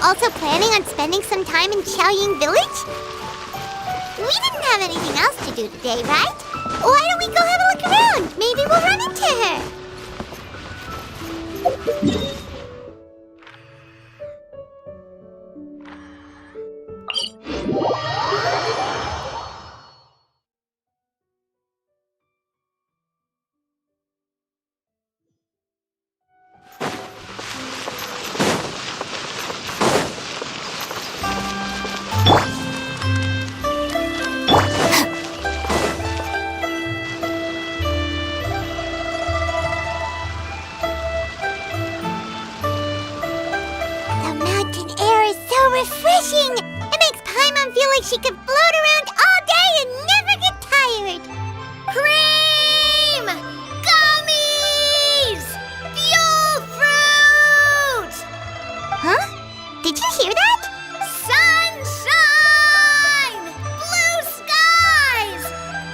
Also planning on spending some time in Xiaoying Village? We didn't have anything else to do today, right? Why don't we go have a look around? Maybe we'll run into her. Refreshing! It makes Paimon feel like she could float around all day and never get tired. Cream! Gummies! Fuel fruit! Huh? Did you hear that? Sunshine! Blue skies!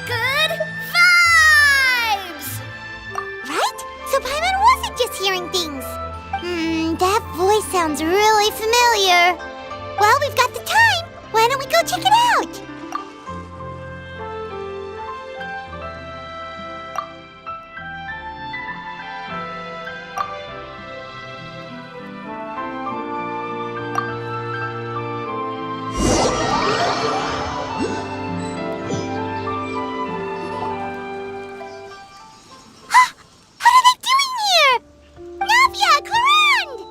Good vibes! Right? So Paimon wasn't just hearing things. That voice sounds really familiar. Well, we've got the time. Why don't we go check it out? What are they doing here? Navia, Clarande!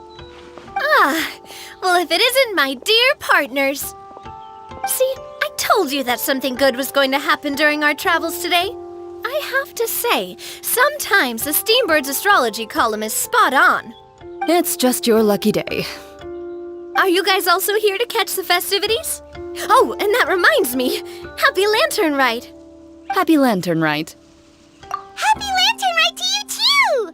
Well, if it isn't my dear partners. See, I told you that something good was going to happen during our travels today. I have to say, sometimes the Steambird's astrology column is spot on. It's just your lucky day. Are you guys also here to catch the festivities? Oh, and that reminds me. Happy Lantern Rite. Happy Lantern Rite. Happy Lantern Rite to you too!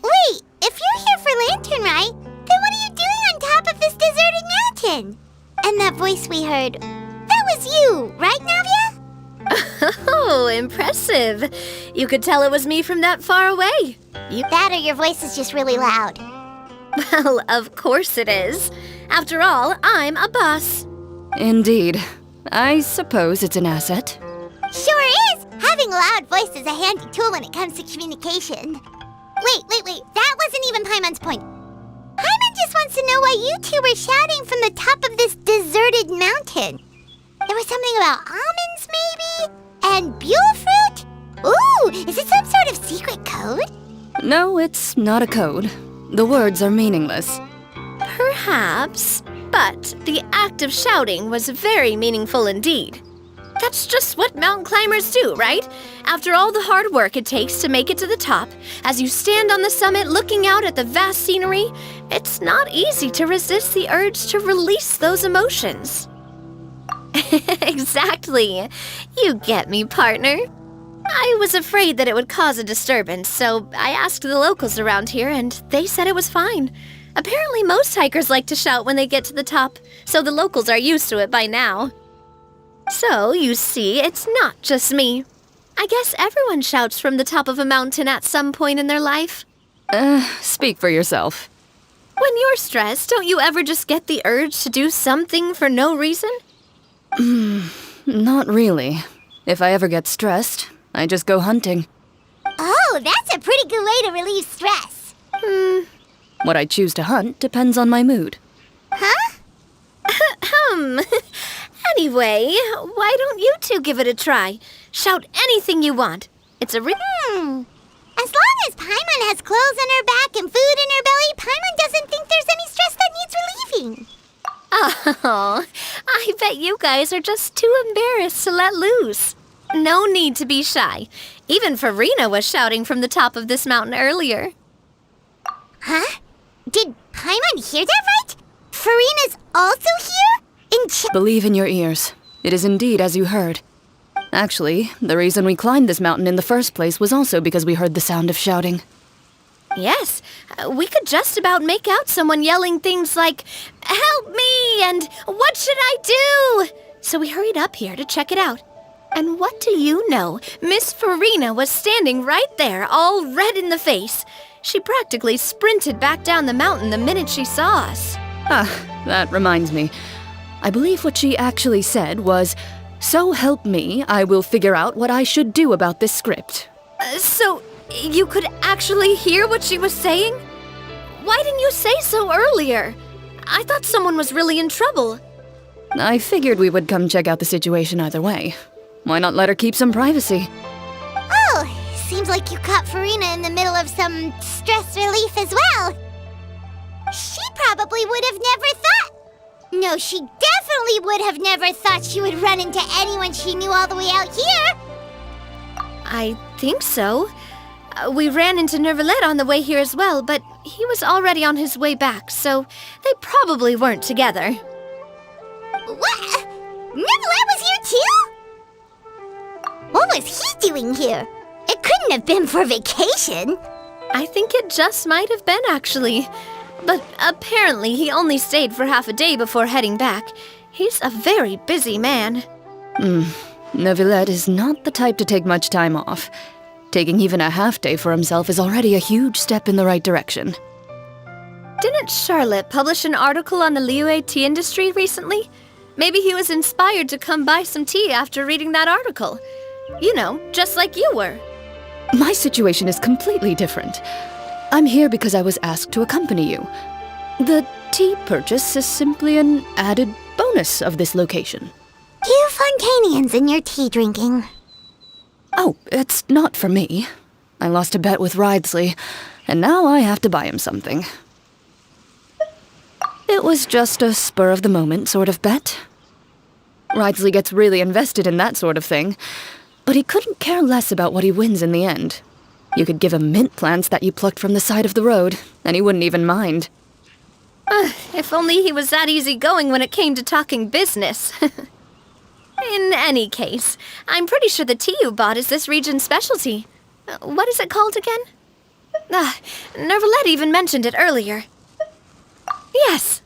Wait, if you're here for Lantern Rite, then what are you doing on top of this deserted mountain? And that voice we heard, that was you, right, Navia? Oh, impressive. You could tell it was me from that far away. That or your voice is just really loud. Well, of course it is. After all, I'm a boss. Indeed. I suppose it's an asset. Sure is! Having a loud voice is a handy tool when it comes to communication. Wait. That wasn't even Paimon's point. Paimon just wants to know why you two were shouting from the top of this deserted mountain. There was something about almonds, maybe? And buell fruit? Ooh, is it some sort of secret code? No, it's not a code. The words are meaningless. Perhaps, but the act of shouting was very meaningful indeed. That's just what mountain climbers do, right? After all the hard work it takes to make it to the top, as you stand on the summit looking out at the vast scenery, it's not easy to resist the urge to release those emotions. Exactly. You get me, partner. I was afraid that it would cause a disturbance, so I asked the locals around here, and they said it was fine. Apparently most hikers like to shout when they get to the top, so the locals are used to it by now. So, you see, it's not just me. I guess everyone shouts from the top of a mountain at some point in their life. Speak for yourself. When you're stressed, don't you ever just get the urge to do something for no reason? Not really. If I ever get stressed, I just go hunting. Oh, that's a pretty good way to relieve stress. What I choose to hunt depends on my mood. Huh? Anyway, why don't you two give it a try? Shout anything you want. It's a As long as Paimon has clothes on her back and food in her belly, Paimon doesn't think there's any stress that needs relieving. Oh, I bet you guys are just too embarrassed to let loose. No need to be shy. Even Farina was shouting from the top of this mountain earlier. Huh? Did Paimon hear that right? also here? In Believe in your ears. It is indeed as you heard. Actually, the reason we climbed this mountain in the first place was also because we heard the sound of shouting. Yes, we could just about make out someone yelling things like, "Help me!" and "What should I do?" So we hurried up here to check it out. And what do you know? Miss Farina was standing right there, all red in the face. She practically sprinted back down the mountain the minute she saw us. Ah, that reminds me. I believe what she actually said was, "So help me, I will figure out what I should do about this script." So, you could actually hear what she was saying? Why didn't you say so earlier? I thought someone was really in trouble. I figured we would come check out the situation either way. Why not let her keep some privacy? Oh, seems like you caught Farina in the middle of some stress relief as well. She probably would have never thought. No, she definitely would have never thought she would run into anyone she knew all the way out here. I think so. We ran into Nervalet on the way here as well, but he was already on his way back, so they probably weren't together. What? Nervalet was here too? What was he doing here? It couldn't have been for vacation. I think it just might have been, actually. But apparently he only stayed for half a day before heading back. He's a very busy man. Neuvillette is not the type to take much time off. Taking even a half day for himself is already a huge step in the right direction. Didn't Charlotte publish an article on the Liyue tea industry recently? Maybe he was inspired to come buy some tea after reading that article. You know, just like you were. My situation is completely different. I'm here because I was asked to accompany you. The tea purchase is simply an added bonus of this location. You Fontanians and your tea drinking. Oh, it's not for me. I lost a bet with Ridesley, and now I have to buy him something. It was just a spur-of-the-moment sort of bet. Ridesley gets really invested in that sort of thing, but he couldn't care less about what he wins in the end. You could give him mint plants that you plucked from the side of the road, and he wouldn't even mind. If only he was that easygoing when it came to talking business. In any case, I'm pretty sure the tea you bought is this region's specialty. What is it called again? Nervalet even mentioned it earlier. Yes,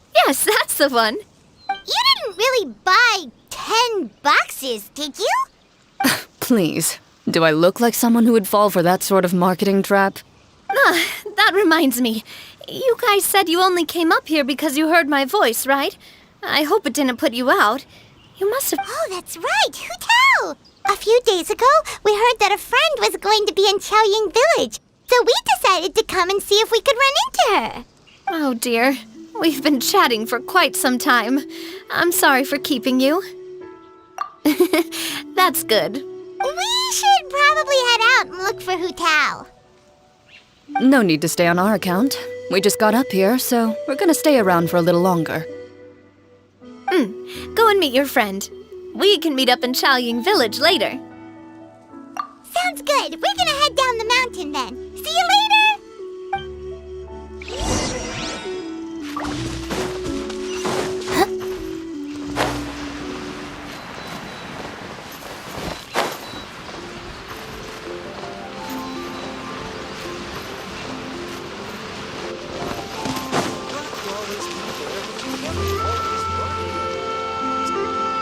that's the one. You didn't really buy 10 boxes, did you? Please, do I look like someone who would fall for that sort of marketing trap? That reminds me. You guys said you only came up here because you heard my voice, right? I hope it didn't put you out. You must have... Oh, that's right. Who tell? A few days ago, we heard that a friend was going to be in Chaoying Village, so we decided to come and see if we could run into her. Oh, dear. We've been chatting for quite some time. I'm sorry for keeping you. That's good. We should probably head out and look for Hu Tao. No need to stay on our account. We just got up here, so we're gonna stay around for a little longer. Go and meet your friend. We can meet up in Chaoying Village later. Sounds good. We're gonna head down the mountain then. See you later!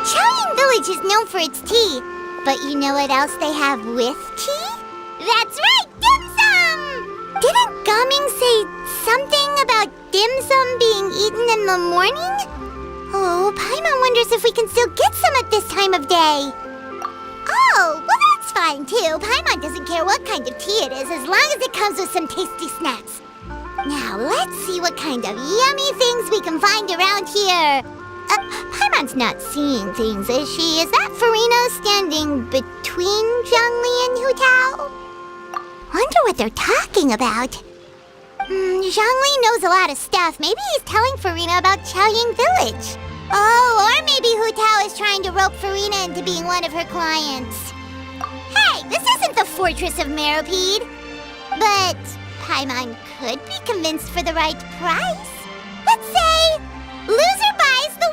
Chaoying Village is known for its tea, but you know what else they have with tea? That's right, dim sum! Didn't Gaming say something about dim sum being eaten in the morning? Oh, Paimon wonders if we can still get some at this time of day. Oh, well that's fine too. Paimon doesn't care what kind of tea it is as long as it comes with some tasty snacks. Now let's see what kind of yummy things we can find around here. Paimon's not seeing things, is she? Is that Farina standing between Zhongli and Hu Tao? Wonder what they're talking about. Zhongli knows a lot of stuff. Maybe he's telling Farina about Chaoying Village. Oh, or maybe Hu Tao is trying to rope Farina into being one of her clients. Hey, this isn't the Fortress of Meropide. But Paimon could be convinced for the right price. Let's say, loser buys the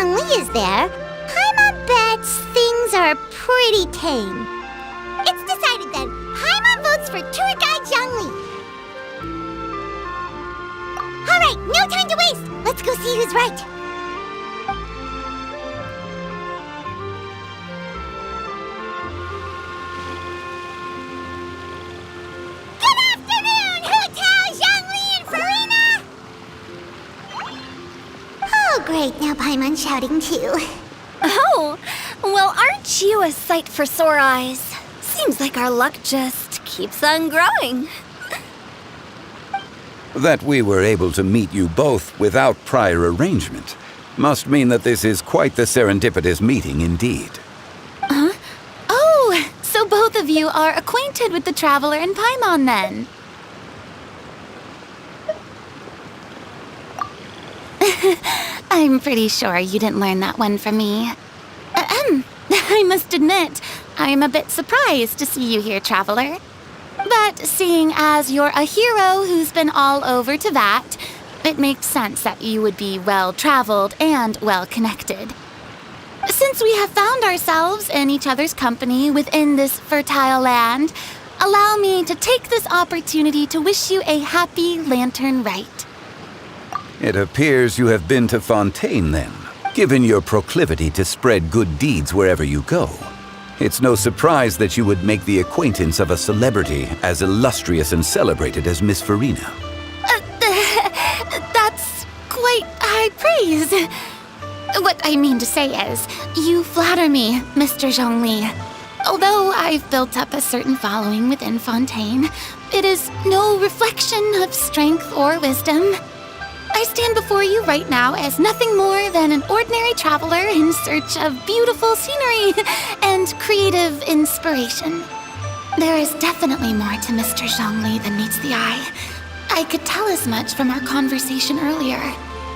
Zhongli is there, Paimon bets things are pretty tame. It's decided then. Paimon votes for tour guide Zhongli. All right, no time to waste. Let's go see who's right. Great, now Paimon's shouting too. Oh, well, aren't you a sight for sore eyes? Seems like our luck just keeps on growing. That we were able to meet you both without prior arrangement must mean that this is quite the serendipitous meeting indeed. Huh? Oh, so both of you are acquainted with the Traveler and Paimon then? I'm pretty sure you didn't learn that one from me. I must admit, I'm a bit surprised to see you here, Traveler. But seeing as you're a hero who's been all over Teyvat, it makes sense that you would be well-traveled and well-connected. Since we have found ourselves in each other's company within this fertile land, allow me to take this opportunity to wish you a happy Lantern Rite. It appears you have been to Fontaine then, given your proclivity to spread good deeds wherever you go. It's no surprise that you would make the acquaintance of a celebrity as illustrious and celebrated as Miss Farina. That's quite high praise. What I mean to say is, you flatter me, Mr. Zhongli. Although I've built up a certain following within Fontaine, it is no reflection of strength or wisdom. I stand before you right now as nothing more than an ordinary traveler in search of beautiful scenery and creative inspiration. There is definitely more to Mr. Zhongli than meets the eye. I could tell as much from our conversation earlier.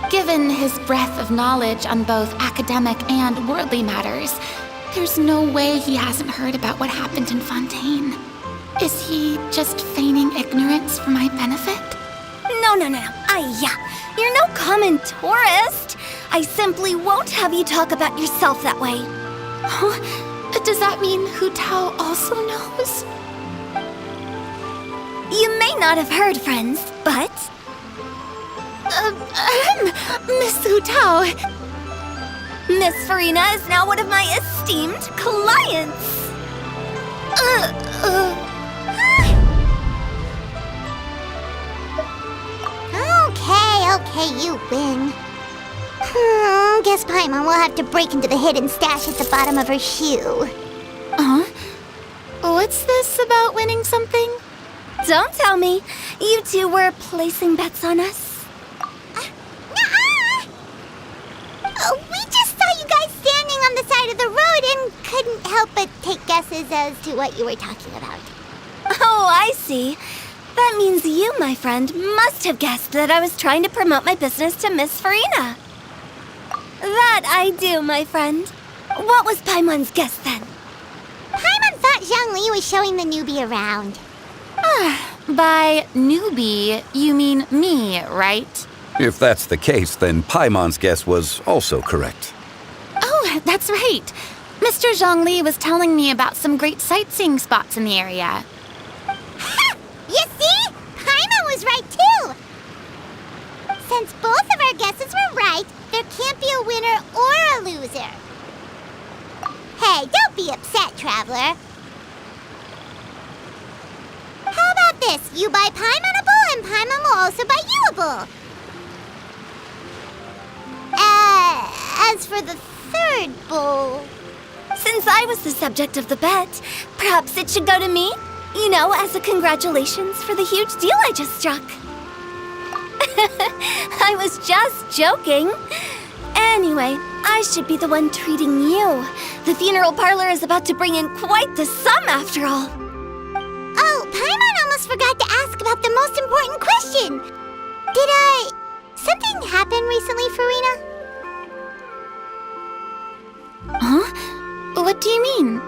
Given his breadth of knowledge on both academic and worldly matters, there's no way he hasn't heard about what happened in Fontaine. Is he just feigning ignorance for my benefit? No. You're no common tourist. I simply won't have you talk about yourself that way. Huh? Does that mean Hu Tao also knows? You may not have heard, friends, but... Miss Hu Tao. Miss Farina is now one of my esteemed clients. Okay, you win. Guess Paimon will have to break into the hidden stash at the bottom of her shoe. What's this about winning something? Don't tell me. You two were placing bets on us. Nuh-uh! We just saw you guys standing on the side of the road and couldn't help but take guesses as to what you were talking about. Oh, I see. That means you, my friend, must have guessed that I was trying to promote my business to Miss Farina. That I do, my friend. What was Paimon's guess then? Paimon thought Zhongli was showing the newbie around. By newbie, you mean me, right? If that's the case, then Paimon's guess was also correct. Oh, that's right. Mr. Zhongli was telling me about some great sightseeing spots in the area. You see? Paimon was right too! Since both of our guesses were right, there can't be a winner or a loser. Hey, don't be upset, Traveler. How about this? You buy Paimon a bowl and Paimon will also buy you a bowl. As for the third bowl... Since I was the subject of the bet, perhaps it should go to me? You know, as a congratulations for the huge deal I just struck. I was just joking. Anyway, I should be the one treating you. The funeral parlor is about to bring in quite the sum after all. Oh, Paimon almost forgot to ask about the most important question. Something happen recently, Farina? Huh? What do you mean?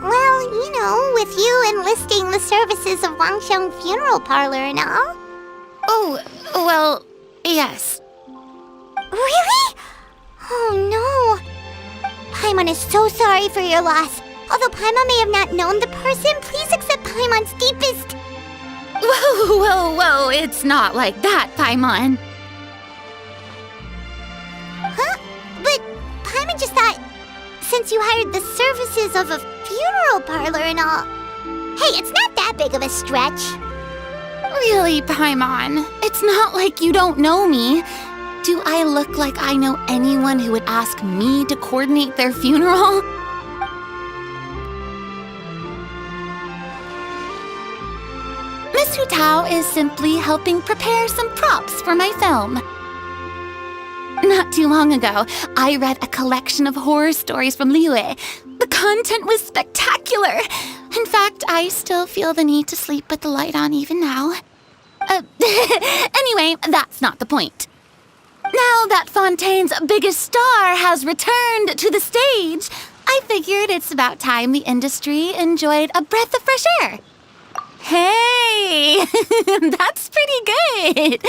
Well, you know, with you enlisting the services of Wangsheng Funeral Parlor and all. Oh, well, yes. Really? Oh no. Paimon is so sorry for your loss. Although Paimon may have not known the person, please accept Paimon's deepest... Whoa, it's not like that, Paimon. Huh? But Paimon just thought, since you hired the services of a funeral parlor and all... Hey, it's not that big of a stretch. Really, Paimon, it's not like you don't know me. Do I look like I know anyone who would ask me to coordinate their funeral? Miss Hu Tao is simply helping prepare some props for my film. Not too long ago, I read a collection of horror stories from Liyue. The content was spectacular. In fact, I still feel the need to sleep with the light on even now. Anyway, that's not the point. Now that Fontaine's biggest star has returned to the stage, I figured it's about time the industry enjoyed a breath of fresh air. Hey, that's pretty good.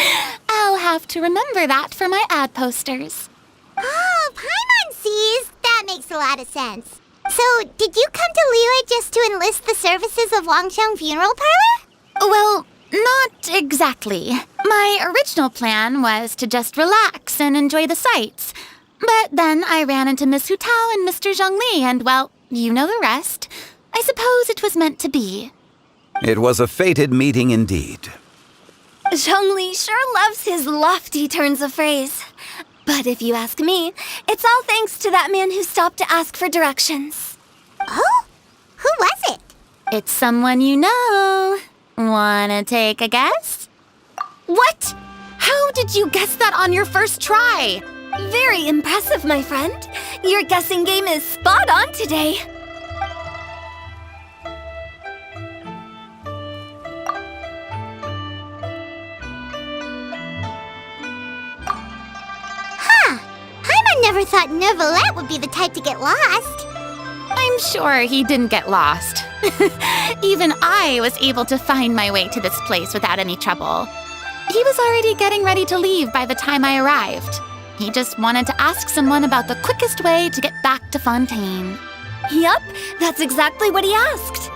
I'll have to remember that for my ad posters. Oh, Paimon sees. That makes a lot of sense. So, did you come to Liyue just to enlist the services of Longsheng Funeral Parlor? Well, not exactly. My original plan was to just relax and enjoy the sights. But then I ran into Miss Hu Tao and Mr. Zhongli, and well, you know the rest. I suppose it was meant to be. It was a fated meeting indeed. Zhongli sure loves his lofty turns of phrase. But if you ask me, it's all thanks to that man who stopped to ask for directions. Oh? Who was it? It's someone you know. Wanna take a guess? What? How did you guess that on your first try? Very impressive, my friend. Your guessing game is spot on today. I never thought Nervalette would be the type to get lost. I'm sure he didn't get lost. Even I was able to find my way to this place without any trouble. He was already getting ready to leave by the time I arrived. He just wanted to ask someone about the quickest way to get back to Fontaine. Yup, that's exactly what he asked.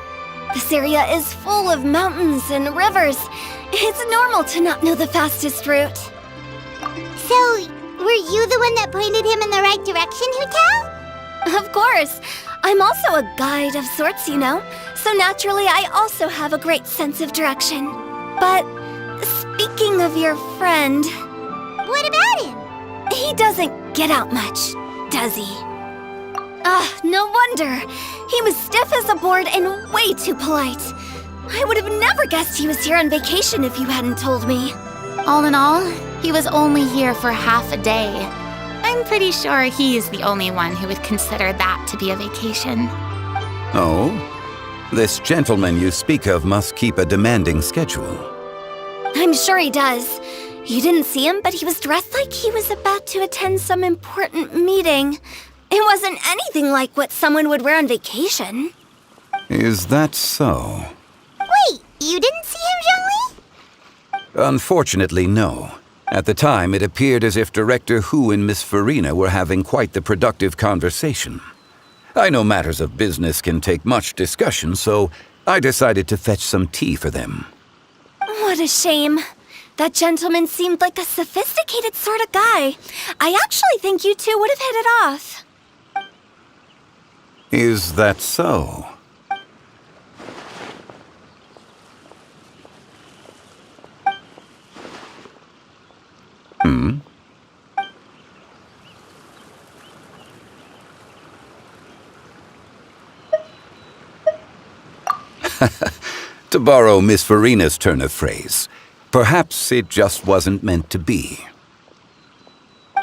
This area is full of mountains and rivers. It's normal to not know the fastest route. So, were you the one that pointed him in the right direction, Hu Tao? Of course. I'm also a guide of sorts, you know. So naturally, I also have a great sense of direction. But speaking of your friend... What about him? He doesn't get out much, does he? No wonder. He was stiff as a board and way too polite. I would have never guessed he was here on vacation if you hadn't told me. All in all, he was only here for half a day. I'm pretty sure he's the only one who would consider that to be a vacation. Oh? This gentleman you speak of must keep a demanding schedule. I'm sure he does. You didn't see him, but he was dressed like he was about to attend some important meeting. It wasn't anything like what someone would wear on vacation. Is that so? Wait, you didn't see him, Zhongli? Unfortunately, no. At the time, it appeared as if Director Hu and Miss Farina were having quite the productive conversation. I know matters of business can take much discussion, so I decided to fetch some tea for them. What a shame. That gentleman seemed like a sophisticated sort of guy. I actually think you two would have hit it off. Is that so? To borrow Miss Farina's turn of phrase, perhaps it just wasn't meant to be.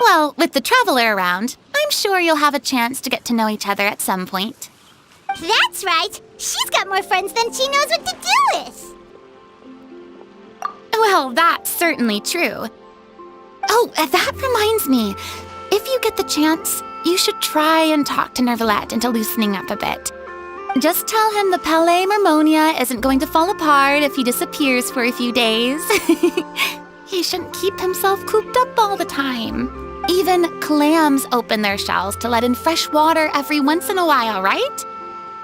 Well, with the traveler around, I'm sure you'll have a chance to get to know each other at some point. That's right. She's got more friends than she knows what to do with. Well, that's certainly true. Oh, that reminds me. If you get the chance, you should try and talk to Nervalette into loosening up a bit. Just tell him the Palais Mermonia isn't going to fall apart if he disappears for a few days. He shouldn't keep himself cooped up all the time. Even clams open their shells to let in fresh water every once in a while, right?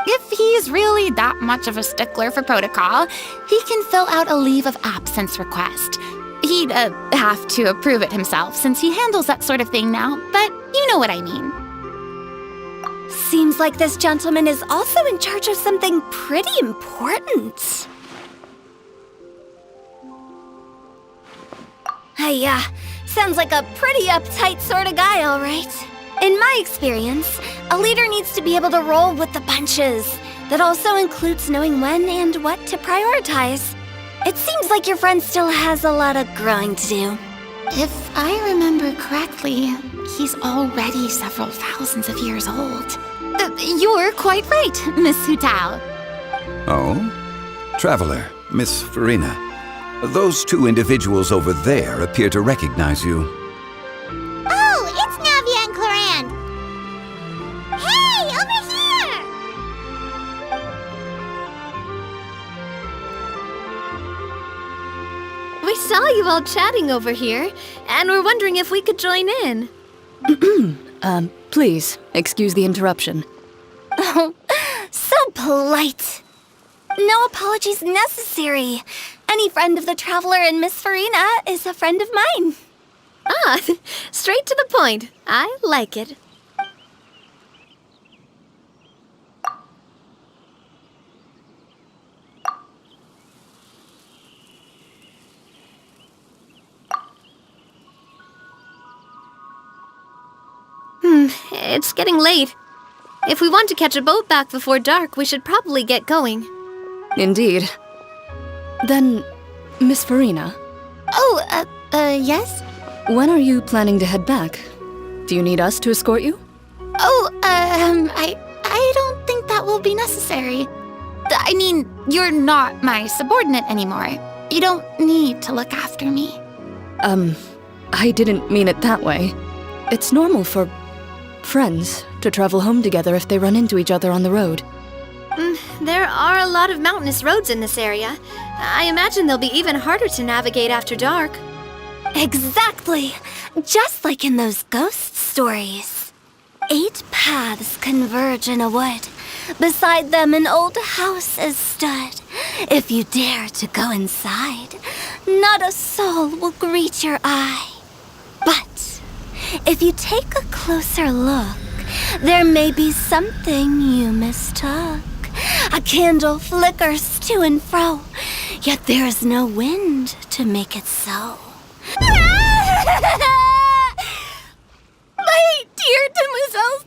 If he's really that much of a stickler for protocol, he can fill out a leave of absence request. He'd have to approve it himself since he handles that sort of thing now, but you know what I mean. Seems like this gentleman is also in charge of something pretty important. Hey, sounds like a pretty uptight sort of guy, all right. In my experience, a leader needs to be able to roll with the punches. That also includes knowing when and what to prioritize. It seems like your friend still has a lot of growing to do. If I remember correctly, he's already several thousands of years old. You're quite right, Miss Hutao. Oh? Traveler, Miss Farina. Those two individuals over there appear to recognize you. Oh, it's Navia and Cloran. Hey, over here! We saw you all chatting over here, and we're wondering if we could join in. Please, excuse the interruption. Oh, so polite. No apologies necessary. Any friend of the Traveler and Miss Farina is a friend of mine. Ah, straight to the point. I like it. It's getting late. If we want to catch a boat back before dark, we should probably get going. Indeed. Then, Miss Farina, Oh, yes? when are you planning to head back? Do you need us to escort you? Oh, I don't think that will be necessary. I mean, you're not my subordinate anymore. You don't need to look after me. I didn't mean it that way. It's normal for friends to travel home together if they run into each other on the road. There are a lot of mountainous roads in this area. I imagine they'll be even harder to navigate after dark. Exactly! Just like in those ghost stories. 8 paths converge in a wood. Beside them an old house is stood. If you dare to go inside, not a soul will greet your eye. But if you take a closer look, there may be something you mistook. A candle flickers to and fro, yet there is no wind to make it so. My dear demoiselles,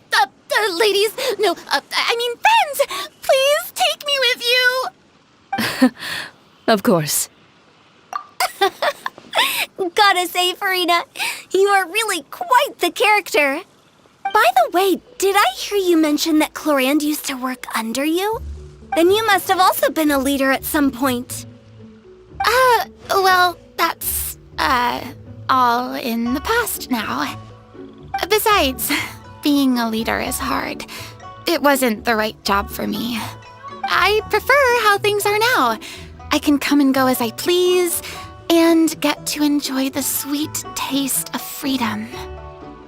ladies, no, I mean friends, please take me with you. Of course. Gotta say, Farina, you are really quite the character. By the way, did I hear you mention that Cloran used to work under you? Then you must have also been a leader at some point. Well, that's, all in the past now. Besides, being a leader is hard. It wasn't the right job for me. I prefer how things are now. I can come and go as I please, and get to enjoy the sweet taste of freedom.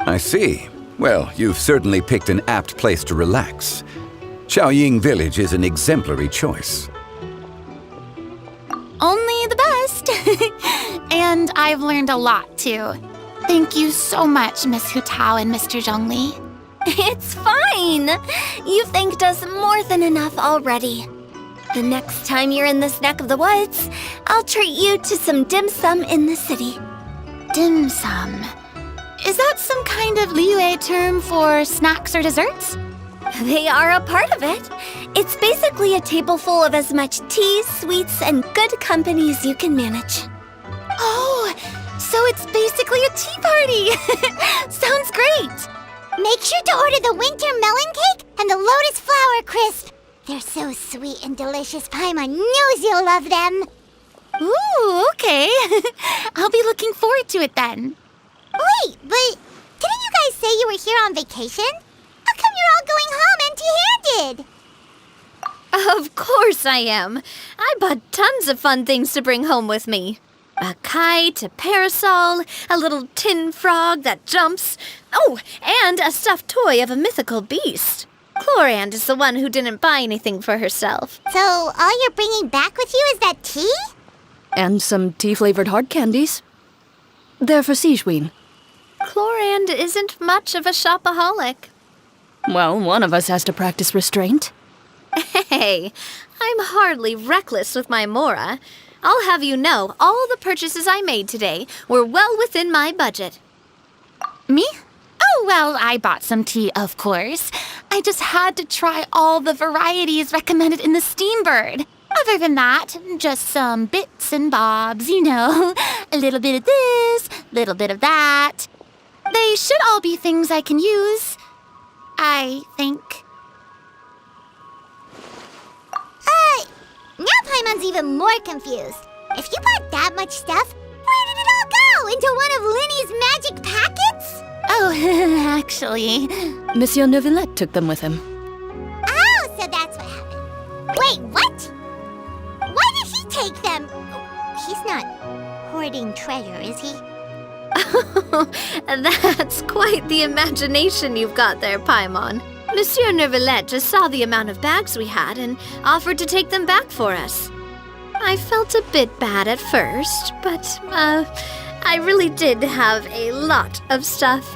I see. Well, you've certainly picked an apt place to relax. Chaoying Village is an exemplary choice. Only the best. And I've learned a lot, too. Thank you so much, Miss Hutao and Mr. Zhongli. It's fine. You thanked us more than enough already. The next time you're in this neck of the woods, I'll treat you to some dim sum in the city. Dim sum. Is that some kind of Liyue term for snacks or desserts? They are a part of it. It's basically a table full of as much tea, sweets, and good company as you can manage. Oh, so it's basically a tea party. Sounds great. Make sure to order the winter melon cake and the lotus flower crisp. They're so sweet and delicious, Paimon knows you'll love them. Ooh, okay. I'll be looking forward to it then. Wait, but didn't you guys say you were here on vacation? How come you're all going home empty-handed? Of course I am. I bought tons of fun things to bring home with me. A kite, a parasol, a little tin frog that jumps. Oh, and a stuffed toy of a mythical beast. Chlorand is the one who didn't buy anything for herself. So all you're bringing back with you is that tea? And some tea-flavored hard candies. They're for Sigewin. Chlorand isn't much of a shopaholic. Well, one of us has to practice restraint. Hey, I'm hardly reckless with my Mora. I'll have you know, all the purchases I made today were well within my budget. Me? Oh, well, I bought some tea, of course. I just had to try all the varieties recommended in the Steambird. Other than that, just some bits and bobs, you know. A little bit of this, little bit of that. They should all be things I can use, I think. Now Paimon's even more confused. If you bought that much stuff, where did it all go? Into one of Linny's magic packets? Oh, actually... Monsieur Neuvillette took them with him. Oh, so that's what happened. Wait, what? Why did he take them? He's not hoarding treasure, is he? That's quite the imagination you've got there, Paimon. Monsieur Neuvillette just saw the amount of bags we had and offered to take them back for us. I felt a bit bad at first, but, I really did have a lot of stuff.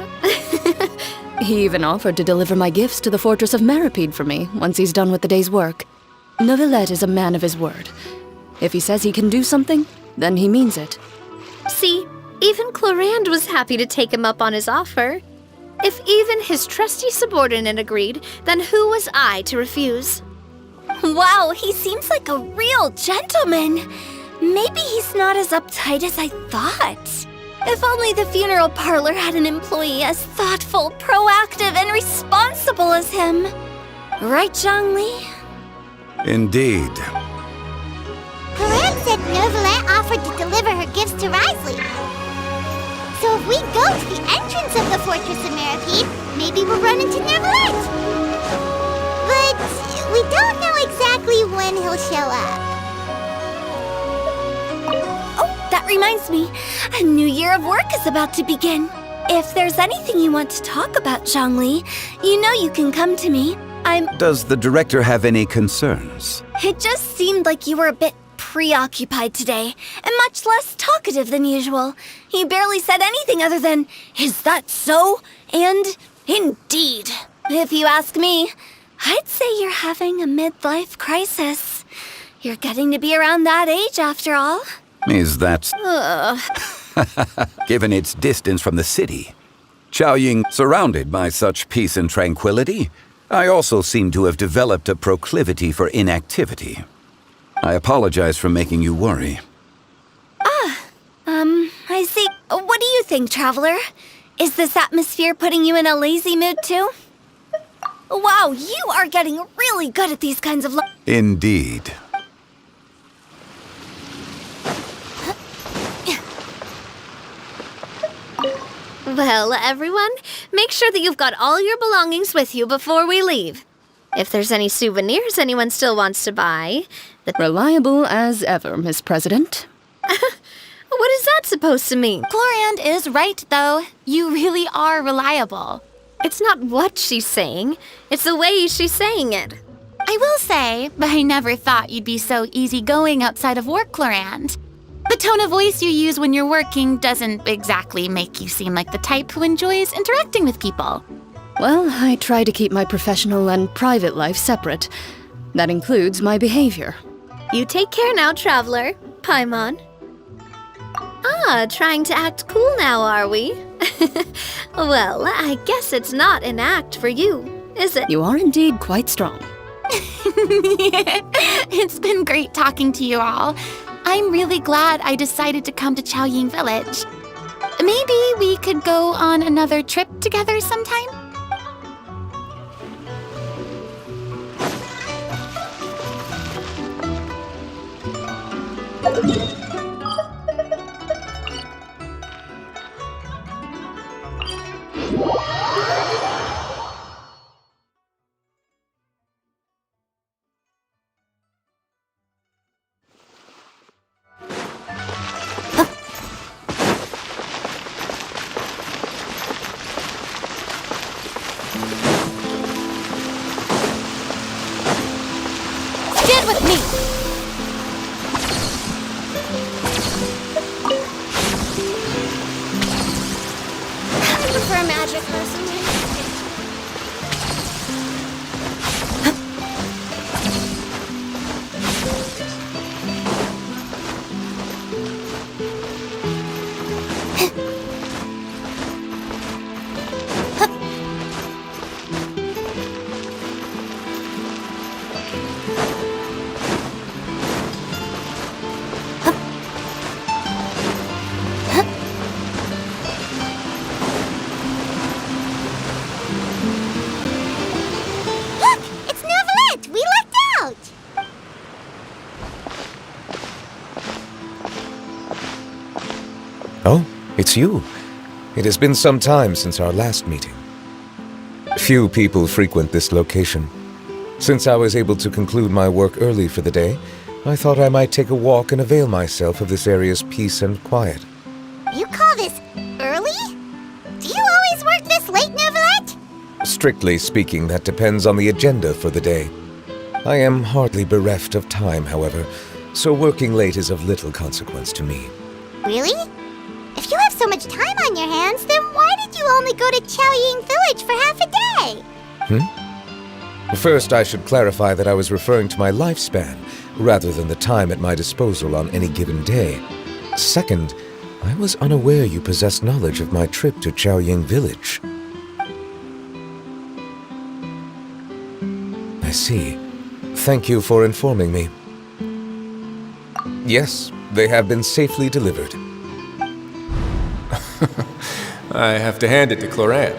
He even offered to deliver my gifts to the Fortress of Meripede for me once he's done with the day's work. Neuvillette is a man of his word. If he says he can do something, then he means it. See, even Chlorand was happy to take him up on his offer. If even his trusty subordinate agreed, then who was I to refuse? Wow, he seems like a real gentleman. Maybe he's not as uptight as I thought. If only the funeral parlor had an employee as thoughtful, proactive, and responsible as him. Right, Zhongli? Indeed. Chlorand said Neuvillette offered to deliver her gifts to Risley. So if we go to the entrance of the Fortress of Meripede, maybe we'll run into Neuvillette. But we don't know exactly when he'll show up. Oh, that reminds me. A new year of work is about to begin. If there's anything you want to talk about, Zhongli, you know you can come to me. Does the director have any concerns? It just seemed like you were a bit preoccupied today, and much less talkative than usual. You barely said anything other than, "Is that so?" and "Indeed." If you ask me, I'd say you're having a midlife crisis. You're getting to be around that age after all. Is that... Given its distance from the city, Chaoying surrounded by such peace and tranquility, I also seem to have developed a proclivity for inactivity. I apologize for making you worry. I see. What do you think, Traveler? Is this atmosphere putting you in a lazy mood too? Wow, you are getting really good at these kinds of Indeed. Well, everyone, make sure that you've got all your belongings with you before we leave. If there's any souvenirs anyone still wants to buy... Reliable as ever, Miss President. What is that supposed to mean? Chlorand is right, though. You really are reliable. It's not what she's saying, it's the way she's saying it. I will say, I never thought you'd be so easygoing outside of work, Chlorand. The tone of voice you use when you're working doesn't exactly make you seem like the type who enjoys interacting with people. Well, I try to keep my professional and private life separate. That includes my behavior. You take care now, Traveler. Paimon. Trying to act cool now, are we? Well, I guess it's not an act for you, is it? You are indeed quite strong. It's been great talking to you all. I'm really glad I decided to come to Chaoying Village. Maybe we could go on another trip together sometime? Stand with me! I prefer magic personally. Look! It's Novelette! We lucked out! Oh, it's you. It has been some time since our last meeting. Few people frequent this location. Since I was able to conclude my work early for the day, I thought I might take a walk and avail myself of this area's peace and quiet. You call this early? Do you always work this late, Novelette? Strictly speaking, that depends on the agenda for the day. I am hardly bereft of time, however, so working late is of little consequence to me. Really? If you have so much time on your hands, then why did you only go to Chaoying Village for half a day? First, I should clarify that I was referring to my lifespan, rather than the time at my disposal on any given day. Second, I was unaware you possessed knowledge of my trip to Chaoying Village. I see. Thank you for informing me. Yes, they have been safely delivered. I have to hand it to Clorant.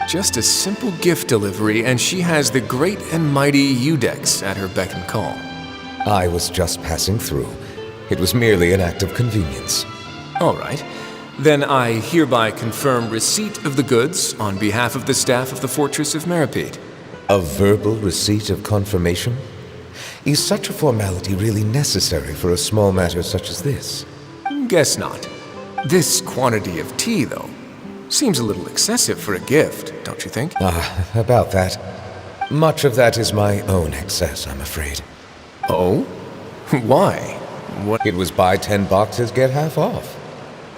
Just a simple gift delivery, and she has the great and mighty Udex at her beck and call. I was just passing through. It was merely an act of convenience. All right. Then I hereby confirm receipt of the goods on behalf of the staff of the Fortress of Meripede. A verbal receipt of confirmation? Is such a formality really necessary for a small matter such as this? Guess not. This quantity of tea, though, seems a little excessive for a gift, don't you think? About that. Much of that is my own excess, I'm afraid. Oh? Why? What? It was buy 10 boxes, get half off.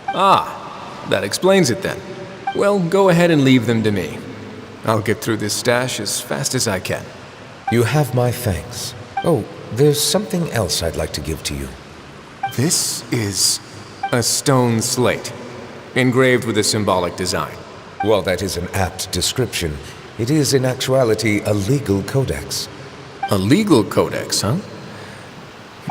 Ah, that explains it then. Well, go ahead and leave them to me. I'll get through this stash as fast as I can. You have my thanks. Oh, there's something else I'd like to give to you. This is a stone slate, engraved with a symbolic design. While that is an apt description, it is in actuality a legal codex. A legal codex, huh?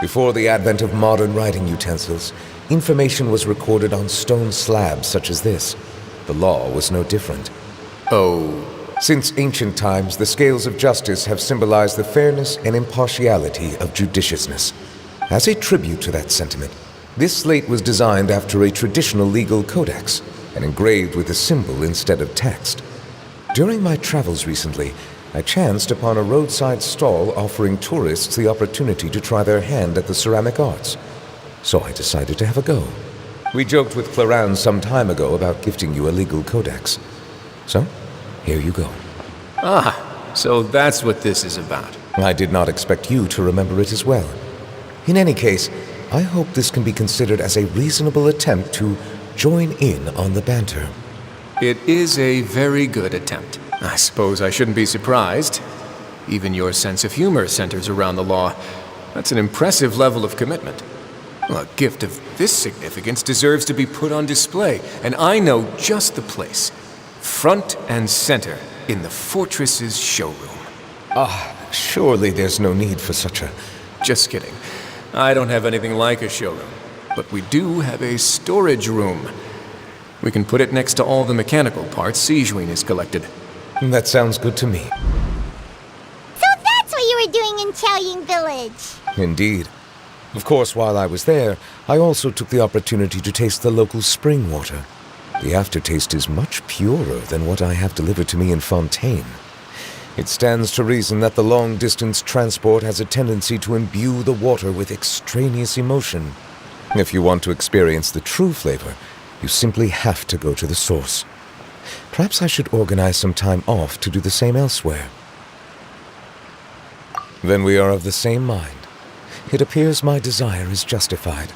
Before the advent of modern writing utensils, information was recorded on stone slabs such as this. The law was no different. Oh. Since ancient times, the scales of justice have symbolized the fairness and impartiality of judiciousness. As a tribute to that sentiment, this slate was designed after a traditional legal codex and engraved with a symbol instead of text. During my travels recently, I chanced upon a roadside stall offering tourists the opportunity to try their hand at the ceramic arts. So I decided to have a go. We joked with Clorant some time ago about gifting you a legal codex. So, here you go. Ah, so that's what this is about. I did not expect you to remember it as well. In any case, I hope this can be considered as a reasonable attempt to join in on the banter. It is a very good attempt. I suppose I shouldn't be surprised. Even your sense of humor centers around the law. That's an impressive level of commitment. Well, a gift of this significance deserves to be put on display, and I know just the place. Front and center in the Fortress's showroom. Surely there's no need for such a... Just kidding. I don't have anything like a showroom, but we do have a storage room. We can put it next to all the mechanical parts Sijuin has collected. That sounds good to me. So that's what you were doing in Chaoying Village. Indeed. Of course, while I was there, I also took the opportunity to taste the local spring water. The aftertaste is much purer than what I have delivered to me in Fontaine. It stands to reason that the long-distance transport has a tendency to imbue the water with extraneous emotion. If you want to experience the true flavor, you simply have to go to the source. Perhaps I should organize some time off to do the same elsewhere. Then we are of the same mind. It appears my desire is justified.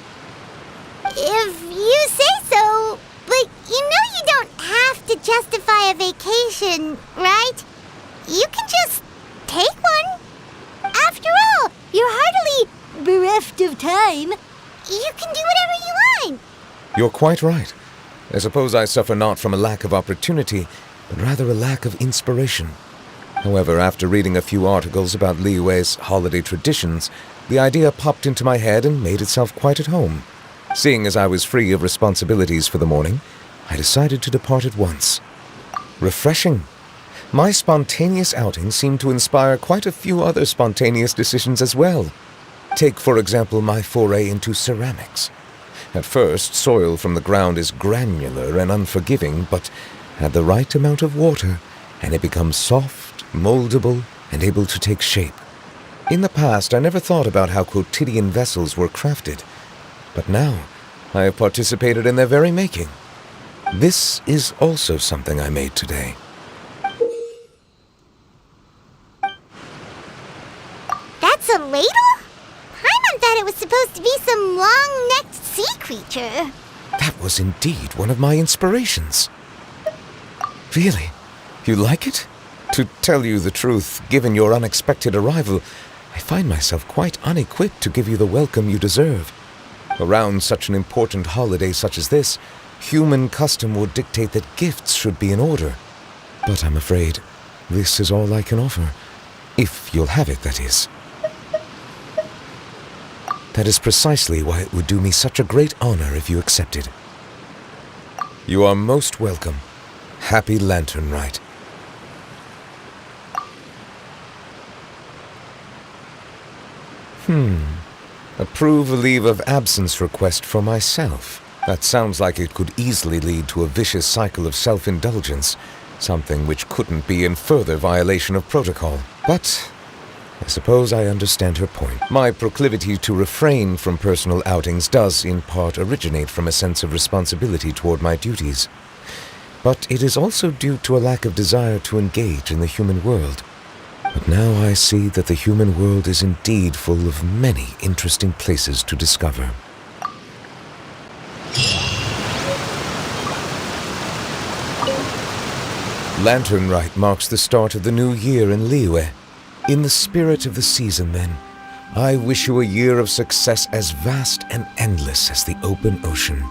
If you say so, but you know you don't have to justify a vacation, right? You can just take one. After all, you're hardly bereft of time. You can do whatever you want. You're quite right. I suppose I suffer not from a lack of opportunity, but rather a lack of inspiration. However, after reading a few articles about Liyue's holiday traditions, the idea popped into my head and made itself quite at home. Seeing as I was free of responsibilities for the morning, I decided to depart at once. Refreshing. My spontaneous outing seemed to inspire quite a few other spontaneous decisions as well. Take, for example, my foray into ceramics. At first, soil from the ground is granular and unforgiving, but add the right amount of water, and it becomes soft, moldable, and able to take shape. In the past, I never thought about how quotidian vessels were crafted, but now I have participated in their very making. This is also something I made today. That's a ladle? Paimon thought it was supposed to be some long-necked sea creature. That was indeed one of my inspirations. Really? You like it? To tell you the truth, given your unexpected arrival, I find myself quite unequipped to give you the welcome you deserve. Around such an important holiday such as this, human custom would dictate that gifts should be in order. But I'm afraid this is all I can offer. If you'll have it, that is. That is precisely why it would do me such a great honor if you accepted. You are most welcome. Happy Lantern Rite. Approve a leave of absence request for myself. That sounds like it could easily lead to a vicious cycle of self-indulgence, something which couldn't be in further violation of protocol. But I suppose I understand her point. My proclivity to refrain from personal outings does in part originate from a sense of responsibility toward my duties. But it is also due to a lack of desire to engage in the human world. But now I see that the human world is indeed full of many interesting places to discover. Lantern Rite marks the start of the new year in Liyue. In the spirit of the season, then, I wish you a year of success as vast and endless as the open ocean.